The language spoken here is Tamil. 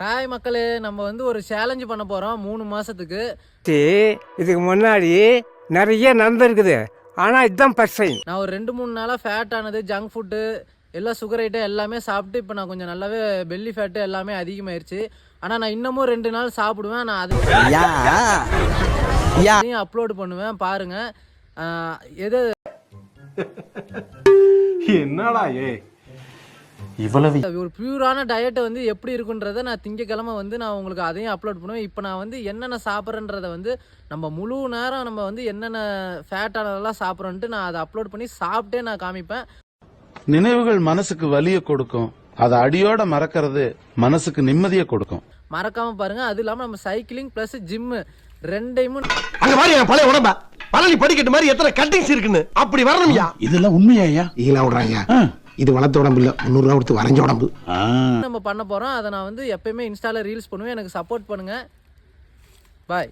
ஹாய் மக்களே, நம்ம வந்து ஒரு சேலஞ்சு பண்ண போகிறோம் 3 மாதத்துக்கு. இதுக்கு முன்னாடி நிறைய நடந்திருக்குது, ஆனால் இதுதான் ஃபர்ஸ்ட் டைம். நான் ஒரு 2-3 நாளாக ஃபேட் ஆனது, ஜங்க் ஃபுட்டு, எல்லாம் சுகர் ஐட்டம் எல்லாமே சாப்பிட்டு இப்போ நான் கொஞ்சம் நல்லாவே பெல்லி ஃபேட்டு எல்லாமே அதிகமாயிருச்சு. ஆனால் நான் இன்னமும் 2 நாள் சாப்பிடுவேன். நான் அதையும் அப்லோடு பண்ணுவேன், பாருங்கள். எது என்னடா இவ்வளவு ஒரு பியூரான டயட்டை வந்து எப்படி இருக்குன்றதை நான் திங்கக்கிழமை வந்து நான் உங்களுக்கு அதையும் அப்லோட் பண்ணுவேன். இப்போ நான் வந்து என்னென்ன சாப்பிட்றேன்றதை வந்து நம்ம முழு நேரம் நம்ம வந்து என்னென்ன ஃபேட்டானதெல்லாம் சாப்பிட்றோன்ட்டு நான் அதை அப்லோட் பண்ணி சாப்பிட்டே நான் காமிப்பேன். நினைவுகள் மனசுக்கு வலியை கொடுக்கும், அதை அடியோட மறக்கிறது மனசுக்கு நிம்மதியை கொடுக்கும். மறக்காம பாருங்க. அது இல்லாமல் நம்ம சைக்கிளிங் ப்ளஸ் ஜிம்மு ரெண்டையும் அங்க பாரு என் பழைய உடம்ப பழனி படிக்கட்டு மாதிரி எத்தனை கட்டிங்ஸ் இருக்குன்னு அப்படி வரணும்யா. இதெல்லாம் உண்மையா? ஈழா விடுறாங்க. இது வளர்த்த உடம்பு இல்ல, 300 ரூபா கொடுத்து வரைஞ்ச உடம்பு. நம்ம பண்ண போறோம். அதை நான் வந்து எப்பயுமே இன்ஸ்டால ரீல்ஸ் பண்ணுவேன். எனக்கு சப்போர்ட் பண்ணுங்க. பாய்.